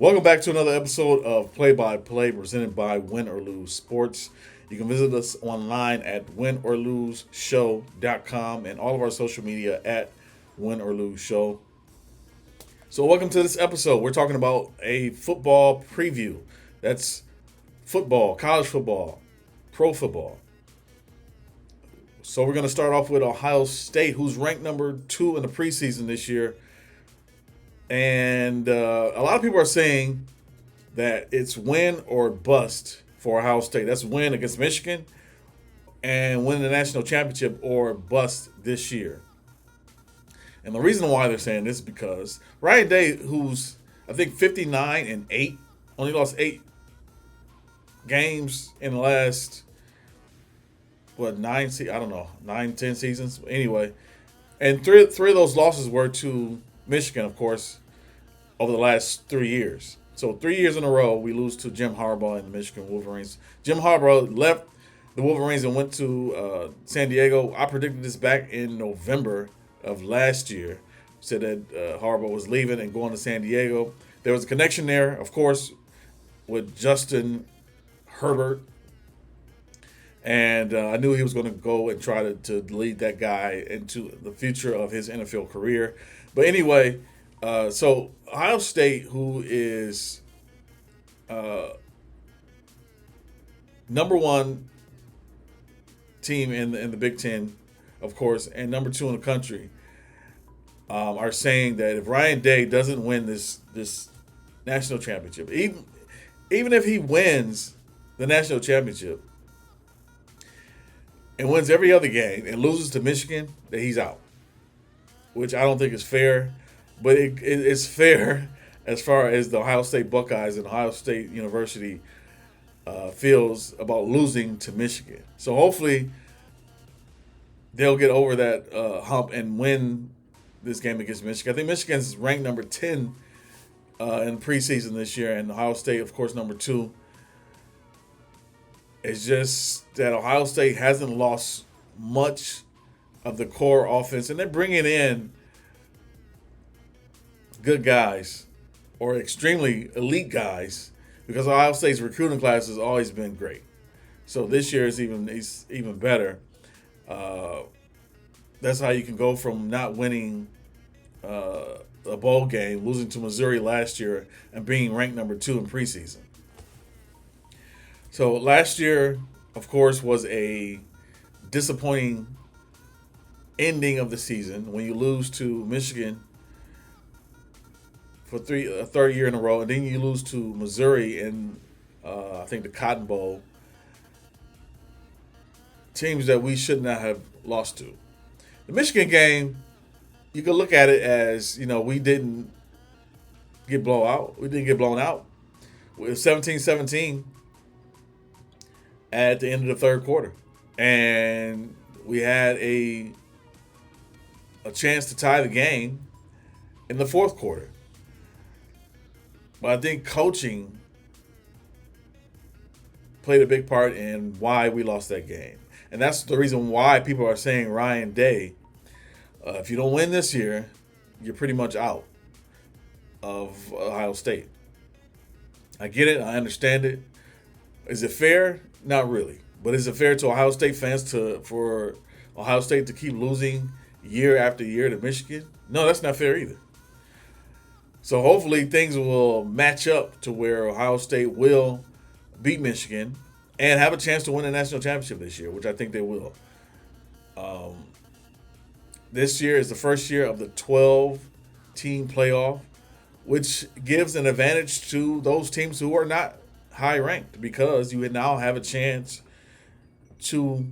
Welcome back to another episode of Play by Play presented by Win or Lose Sports. You can visit us online at winorloseshow.com and all of our social media at Win or Lose Show. So, welcome to this episode. We're talking about a football preview. That's football, college football, pro football. So, we're going to start off with Ohio State, who's ranked number 2 in the preseason this year. And a lot of people are saying that it's win or bust for Ohio State. That's win against Michigan and win the national championship or bust this year. And the reason why they're saying this is because Ryan Day, who's I think 59-8, only lost 8 games in the last nine? I don't know, 9-10 seasons. Anyway, and three of those losses were to Michigan, of course, over the last 3 years. So 3 years in a row, we lose to Jim Harbaugh and the Michigan Wolverines. Jim Harbaugh left the Wolverines and went to San Diego. I predicted this back in November of last year. Said that Harbaugh was leaving and going to San Diego. There was a connection there, of course, with Justin Herbert. And I knew he was going to go and try to lead that guy into the future of his NFL career. But anyway, so Ohio State, who is number 1 team in the Big Ten, of course, and number 2 in the country, are saying that if Ryan Day doesn't win this national championship, even if he wins the national championship and wins every other game and loses to Michigan, that he's out, which I don't think is fair. But it's fair as far as the Ohio State Buckeyes and Ohio State University feels about losing to Michigan. So hopefully they'll get over that hump and win this game against Michigan. I think Michigan's ranked number 10 in preseason this year, and Ohio State, of course, number 2. It's just that Ohio State hasn't lost much of the core offense, and they're bringing in good guys or extremely elite guys because Ohio State's recruiting class has always been great. So this year is even better. That's how you can go from not winning a bowl game, losing to Missouri last year, and being ranked number 2 in preseason. So last year, of course, was a disappointing ending of the season when you lose to Michigan for a third year in a row, and then you lose to Missouri in, I think, the Cotton Bowl. Teams that we should not have lost to. The Michigan game, you can look at it as, we didn't get blown out. We didn't get blown out. It was 17-17 at the end of the third quarter. And we had a chance to tie the game in the fourth quarter. But I think coaching played a big part in why we lost that game. And that's the reason why people are saying Ryan Day, if you don't win this year, you're pretty much out of Ohio State. I get it. I understand it. Is it fair? Not really. But is it fair to Ohio State fans for Ohio State to keep losing year after year to Michigan? No, that's not fair either. So hopefully things will match up to where Ohio State will beat Michigan and have a chance to win a national championship this year, which I think they will. This year is the first year of the 12-team playoff, which gives an advantage to those teams who are not high ranked because you now have a chance to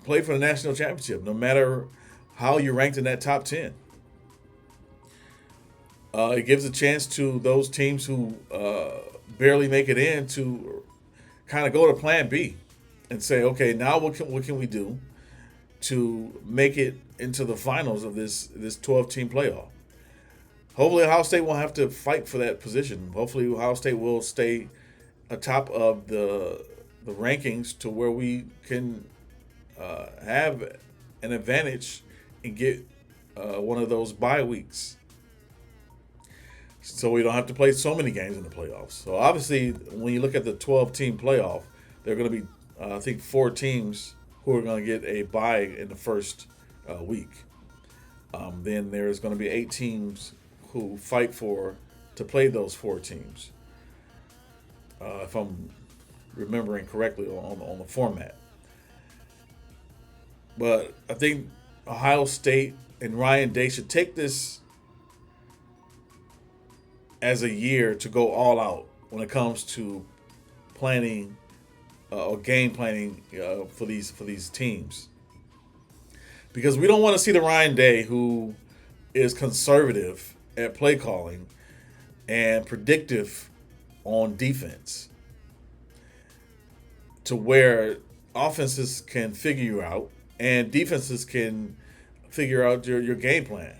play for the national championship, no matter how you're ranked in that top 10. It gives a chance to those teams who barely make it in to kind of go to plan B and say, okay, now what can we do to make it into the finals of this 12-team playoff? Hopefully Ohio State won't have to fight for that position. Hopefully Ohio State will stay atop of the rankings to where we can have an advantage and get one of those bye weeks. so we don't have to play so many games in the playoffs. So obviously, when you look at the 12-team playoff, there are going to be, I think, 4 teams who are going to get a bye in the first week. Then there's going to be 8 teams who fight to play those 4 teams, if I'm remembering correctly on the format. But I think Ohio State and Ryan Day should take this as a year to go all out when it comes to planning or game planning for these teams, because we don't want to see the Ryan Day who is conservative at play calling and predictive on defense, to where offenses can figure you out and defenses can figure out your game plan.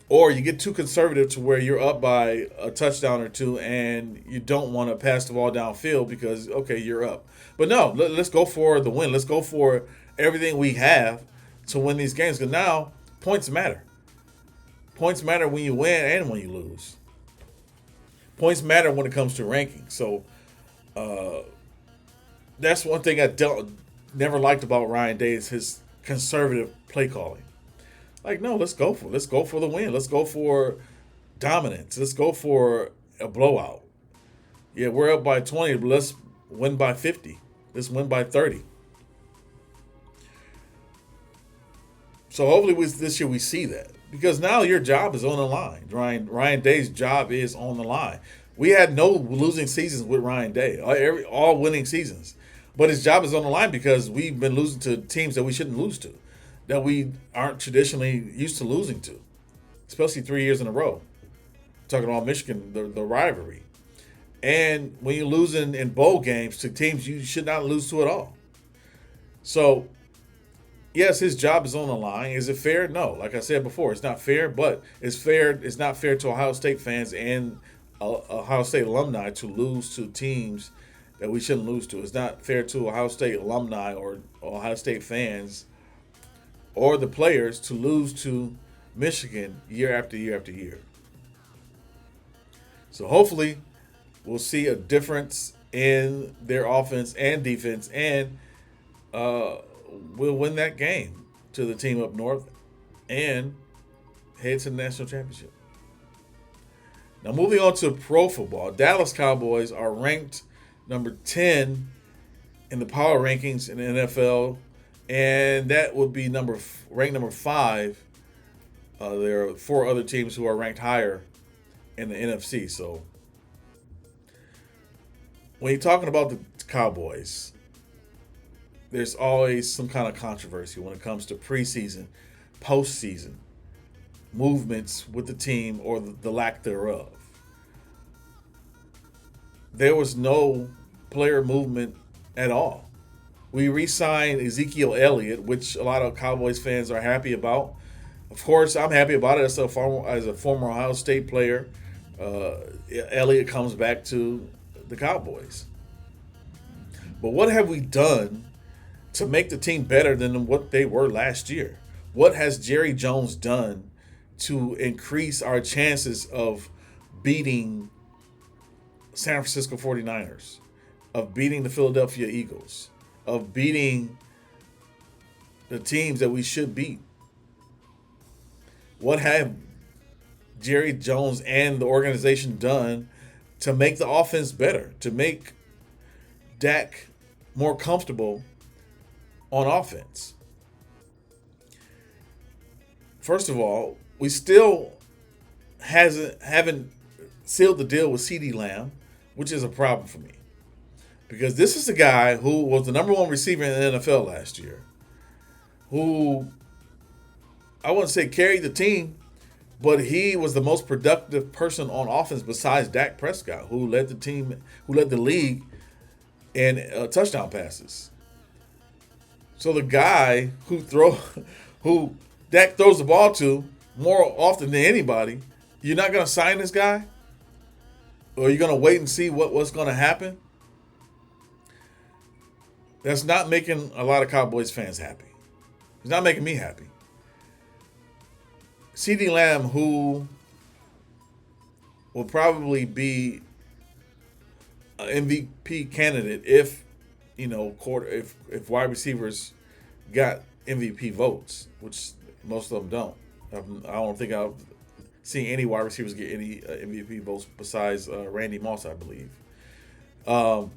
Or you get too conservative to where you're up by a touchdown or 2 and you don't want to pass the ball downfield because, okay, you're up. But no, let's go for the win. Let's go for everything we have to win these games, because now points matter. Points matter when you win and when you lose. Points matter when it comes to ranking. So that's one thing I never liked about Ryan Day, is his conservative play calling. Like, no, let's go for the win. Let's go for dominance. Let's go for a blowout. Yeah, we're up by 20, but let's win by 50. Let's win by 30. So hopefully this year we see that, because now your job is on the line. Ryan Day's job is on the line. We had no losing seasons with Ryan Day, all winning seasons. But his job is on the line because we've been losing to teams that we shouldn't lose to, that we aren't traditionally used to losing to, especially 3 years in a row. Talking about Michigan, the rivalry. And when you're losing in bowl games to teams you should not lose to at all. So, yes, his job is on the line. Is it fair? No. Like I said before, it's not fair, but it's fair. It's not fair to Ohio State fans and Ohio State alumni to lose to teams that we shouldn't lose to. It's not fair to Ohio State alumni or Ohio State fans or the players to lose to Michigan year after year after year. So hopefully we'll see a difference in their offense and defense, and we'll win that game to the team up north and head to the national championship. Now, moving on to pro football, Dallas Cowboys are ranked number 10 in the power rankings in the NFL, and that would be ranked number 5. There are 4 other teams who are ranked higher in the NFC. So when you're talking about the Cowboys, there's always some kind of controversy when it comes to preseason, postseason movements with the team or the lack thereof. There was no player movement at all. We re-signed Ezekiel Elliott, which a lot of Cowboys fans are happy about. Of course, I'm happy about it as a former Ohio State player. Elliott comes back to the Cowboys. But what have we done to make the team better than what they were last year? What has Jerry Jones done to increase our chances of beating San Francisco 49ers, of beating the Philadelphia Eagles, of beating the teams that we should beat? What have Jerry Jones and the organization done to make the offense better, to make Dak more comfortable on offense? First of all, we still haven't sealed the deal with CeeDee Lamb, which is a problem for me, because this is a guy who was the number 1 receiver in the NFL last year, who I wouldn't say carried the team, but he was the most productive person on offense besides Dak Prescott, who led the league in touchdown passes. So the guy who Dak throws the ball to more often than anybody, you're not going to sign this guy? Or you're going to wait and see what's going to happen? That's not making a lot of Cowboys fans happy. It's not making me happy. CeeDee Lamb, who will probably be an MVP candidate if if wide receivers got MVP votes, which most of them don't. I don't think I've seen any wide receivers get any MVP votes besides Randy Moss, I believe. Um,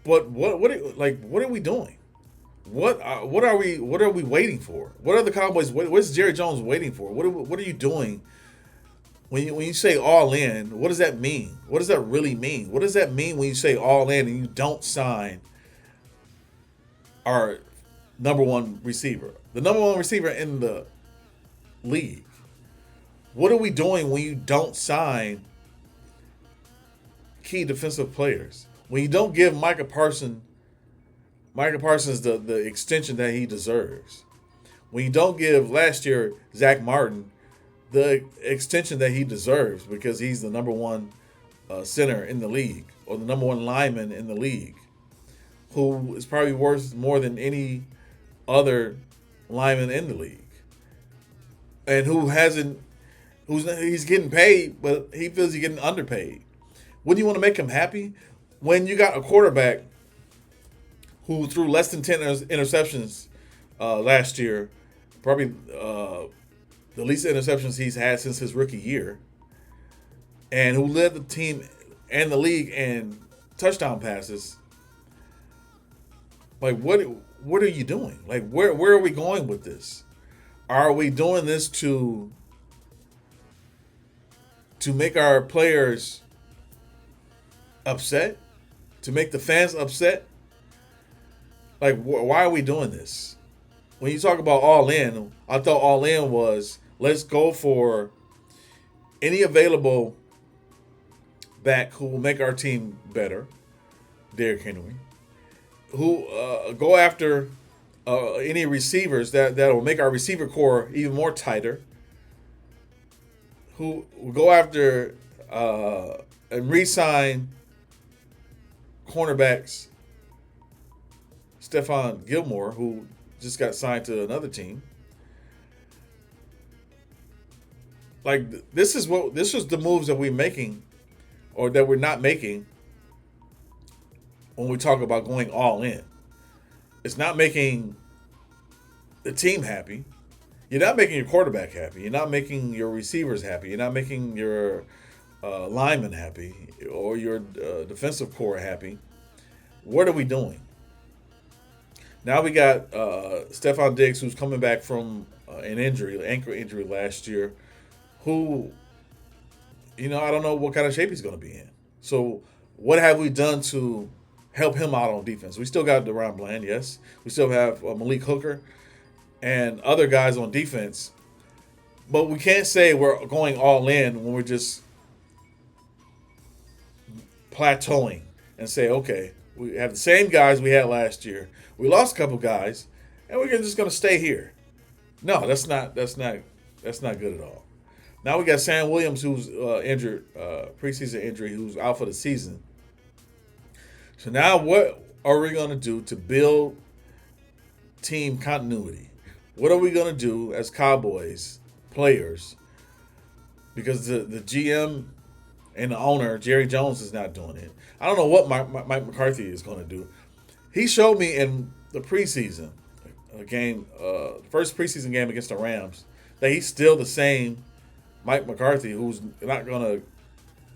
but what are we doing? What are we waiting for? What are the Cowboys? What's Jerry Jones waiting for? What are you doing when you say all in? What does that mean? What does that really mean? What does that mean when you say all in and you don't sign our number one receiver, the number one receiver in the league? What are we doing when you don't sign key defensive players? When you don't give Micah Parsons the extension that he deserves? When you don't give last year Zach Martin the extension that he deserves because he's the number one center in the league or the number one lineman in the league, who is probably worth more than any other lineman in the league, and he's getting paid, but he feels he's getting underpaid. Wouldn't you want to make him happy when you got a quarterback who threw less than 10 interceptions last year, probably the least interceptions he's had since his rookie year, and who led the team and the league in touchdown passes? Like, what are you doing? Like, where are we going with this? Are we doing this to make our players upset? To make the fans upset? Like, why are we doing this? When you talk about all in, I thought all in was let's go for any available back who will make our team better. Derrick Henry. Who go after any receivers that will make our receiver core even more tighter. Who will go after and re-sign cornerbacks Stephon Gilmore, who just got signed to another team. Like, this was the moves that we're making, or that we're not making, when we talk about going all in. It's not making the team happy. You're not making your quarterback happy. You're not making your receivers happy. You're not making your linemen happy, or your defensive core happy. What are we doing? Now we got Stephon Diggs, who's coming back from an ankle injury last year, who, I don't know what kind of shape he's going to be in. So what have we done to help him out on defense? We still got DeRon Bland, yes. We still have Malik Hooker and other guys on defense. But we can't say we're going all in when we're just plateauing and say, okay, we have the same guys we had last year. We lost a couple guys, and we're just going to stay here. No, that's not good at all. Now we got Sam Williams, who's injured, preseason injury, who's out for the season. So now what are we going to do to build team continuity? What are we going to do as Cowboys players? Because the GM and the owner, Jerry Jones, is not doing it. I don't know what Mike McCarthy is going to do. He showed me in the preseason game, first preseason game against the Rams, that he's still the same Mike McCarthy, who's not going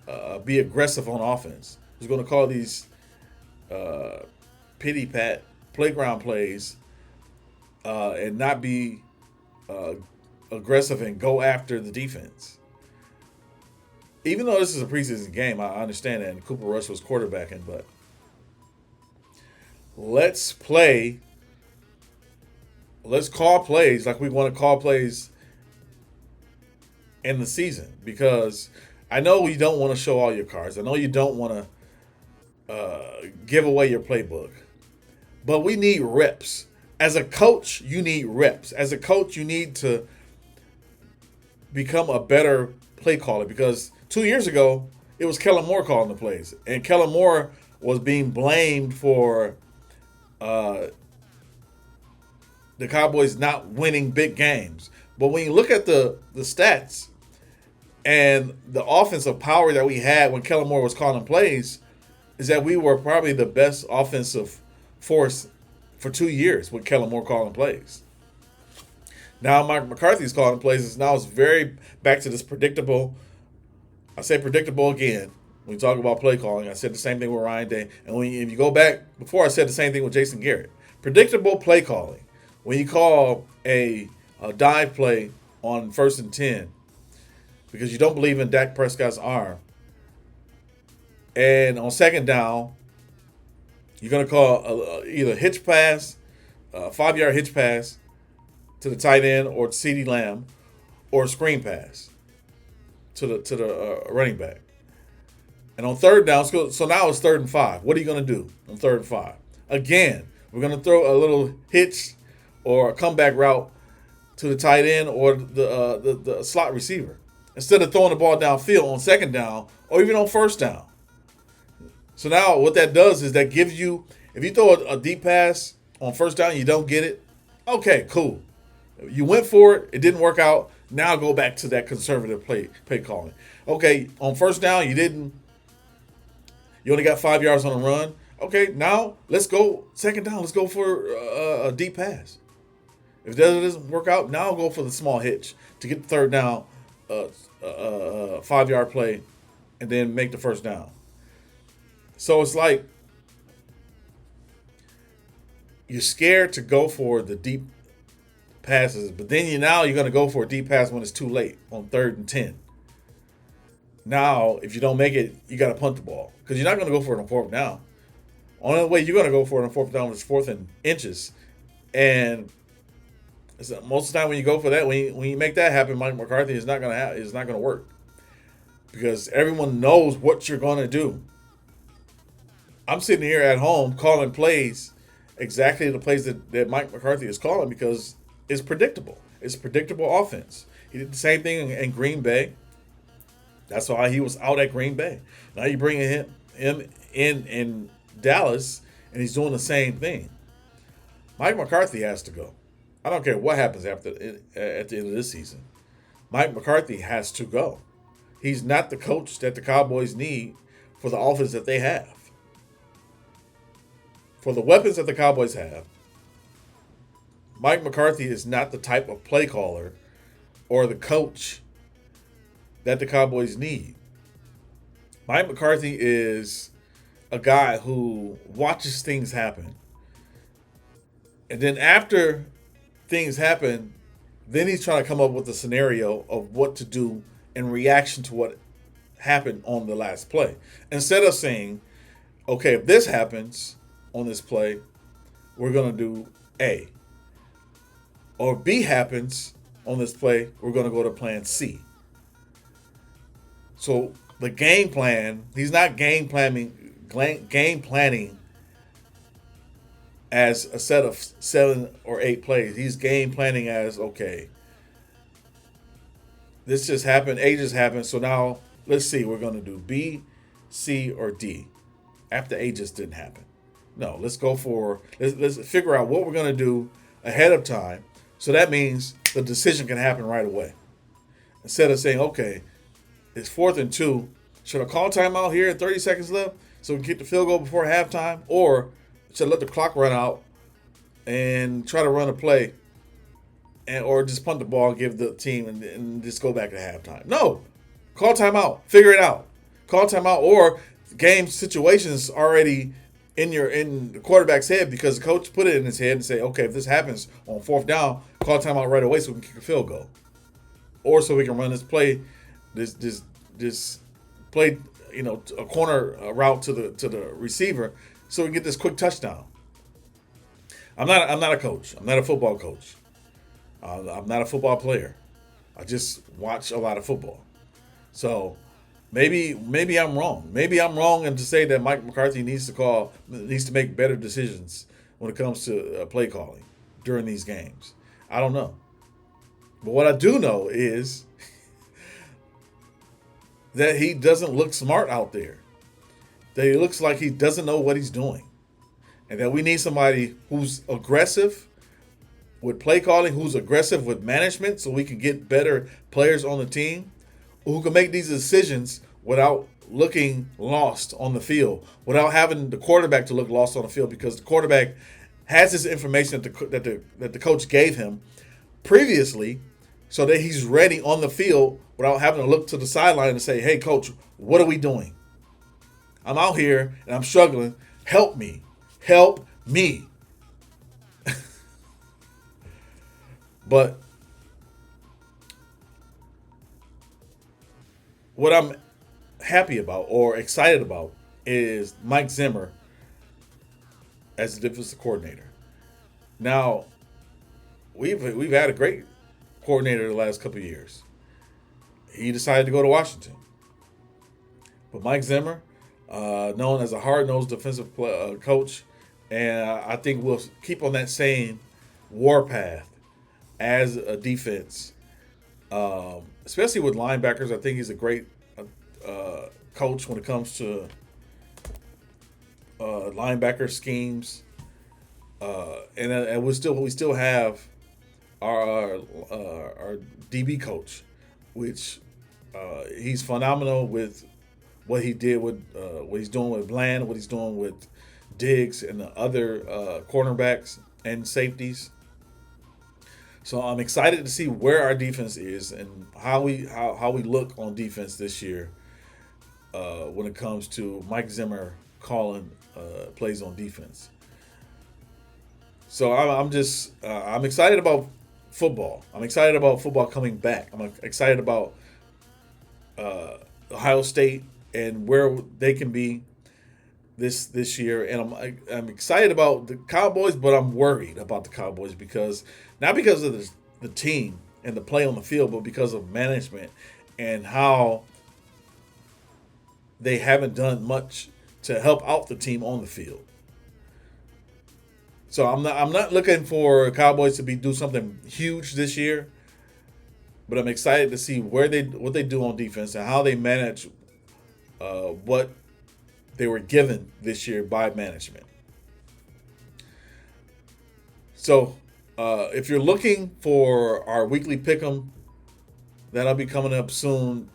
to be aggressive on offense. Who's going to call these pity-pat playground plays and not be aggressive and go after the defense. Even though this is a preseason game, I understand that, and Cooper Rush was quarterbacking, but let's call plays like we want to call plays in the season, because I know you don't want to show all your cards. I know you don't want to give away your playbook, but we need reps. As a coach, you need reps. As a coach, you need to become a better play caller, because 2 years ago, it was Kellen Moore calling the plays, and Kellen Moore was being blamed for the Cowboys not winning big games. But when you look at the stats and the offensive power that we had when Kellen Moore was calling plays, is that we were probably the best offensive force for 2 years with Kellen Moore calling plays. Now Mike McCarthy's calling plays. Now it's very back to this predictable. I say predictable again. When you talk about play calling, I said the same thing with Ryan Day. And if you go back, before I said the same thing with Jason Garrett. Predictable play calling. When you call a dive play on 1st and 10 because you don't believe in Dak Prescott's arm, and on 2nd down, you're going to call either hitch pass, 5-yard hitch pass to the tight end or to CeeDee Lamb, or a screen pass to the running back. And on 3rd down, so now it's 3rd and 5. What are you going to do on 3rd and 5? Again, we're going to throw a little hitch or a comeback route to the tight end or the slot receiver instead of throwing the ball downfield on 2nd down or even on 1st down. So now what that does is that gives you, if you throw a deep pass on 1st down and you don't get it, okay, cool. You went for it. It didn't work out. Now go back to that conservative play calling. Okay, on 1st down, you only got 5 yards on the run. Okay, now let's go 2nd down. Let's go for a deep pass. If that doesn't work out, now I'll go for the small hitch to get the 3rd down, 5-yard play, and then make the 1st down. So it's like you're scared to go for the deep passes, but then you're going to go for a deep pass when it's too late on 3rd and 10. Now, if you don't make it, you got to punt the ball because you're not going to go for it on 4th down. Only way you're going to go for it on 4th down is 4th and inches. And most of the time when you go for that, when you make that happen, Mike McCarthy is not going to work because everyone knows what you're going to do. I'm sitting here at home calling plays, exactly the plays that Mike McCarthy is calling because it's predictable. It's predictable offense. He did the same thing in Green Bay. That's why he was out at Green Bay. Now you're bringing him in Dallas, and he's doing the same thing. Mike McCarthy has to go. I don't care what happens at the end of this season. Mike McCarthy has to go. He's not the coach that the Cowboys need for the offense that they have. For the weapons that the Cowboys have, Mike McCarthy is not the type of play caller or the coach that the Cowboys need. Mike McCarthy is a guy who watches things happen. And then after things happen, then he's trying to come up with a scenario of what to do in reaction to what happened on the last play. Instead of saying, okay, if this happens on this play, we're going to do A. Or B happens on this play, we're going to go to plan C. So the game plan, he's not game planning as a set of 7 or 8 plays. He's game planning as, okay, this just happened, A just happened, so now let's see, we're going to do B, C, or D after A just didn't happen. No, let's figure out what we're going to do ahead of time. So that means the decision can happen right away. Instead of saying, okay, it's 4th and 2. Should I call timeout here at 30 seconds left so we can get the field goal before halftime? Or should I let the clock run out and try to run a play or just punt the ball and give the team and just go back to halftime? No. Call timeout. Figure it out. Call timeout or game situations already in the quarterback's head because the coach put it in his head and say, okay, if this happens on 4th down, call timeout right away so we can kick a field goal. Or so we can run this play, this play, a corner route to the receiver so we can get this quick touchdown. I'm not a coach. I'm not a football coach. I'm not a football player. I just watch a lot of football. So maybe I'm wrong. Maybe I'm wrong to say that Mike McCarthy needs to make better decisions when it comes to play calling during these games. I don't know. But what I do know is that he doesn't look smart out there. That he looks like he doesn't know what he's doing. And that we need somebody who's aggressive with play calling, who's aggressive with management so we can get better players on the team, who can make these decisions without looking lost on the field, without having the quarterback to look lost on the field, because the quarterback has this information that the coach gave him previously, so that he's ready on the field without having to look to the sideline and say, "Hey, coach, what are we doing? I'm out here and I'm struggling. Help me, help me." But what I'm happy about or excited about is Mike Zimmer as the defensive coordinator. Now, we've had a great coordinator the last couple of years. He decided to go to Washington, but Mike Zimmer, known as a hard-nosed defensive coach, and I think we'll keep on that same warpath as a defense, especially with linebackers. I think he's a great coach when it comes to linebacker schemes, and we still have our DB coach, which he's phenomenal with what he did with what he's doing with Bland, what he's doing with Diggs and the other cornerbacks and safeties. So I'm excited to see where our defense is and how we look on defense this year when it comes to Mike Zimmer calling plays on defense. So I'm excited about football. I'm excited about football coming back. I'm excited about Ohio State and where they can be this year, and I'm excited about the Cowboys, but I'm worried about the Cowboys not because of the team and the play on the field, but because of management and how they haven't done much to help out the team on the field. So I'm not looking for Cowboys to do something huge this year, but I'm excited to see what they do on defense and how they manage what they were given this year by management. So if you're looking for our weekly pick'em, that'll be coming up soon.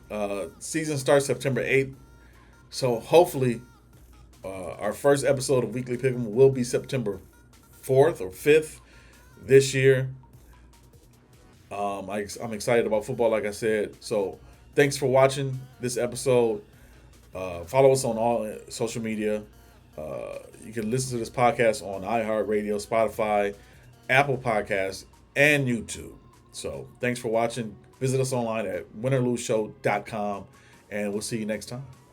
Season starts September 8th. So hopefully our first episode of Weekly Pick'em will be September 4th or 5th this year. I'm excited about football, like I said. So thanks for watching this episode. Follow us on all social media. You can listen to this podcast on iHeartRadio, Spotify, Apple Podcasts, and YouTube. So thanks for watching. Visit us online at winorloseshow.com, and we'll see you next time.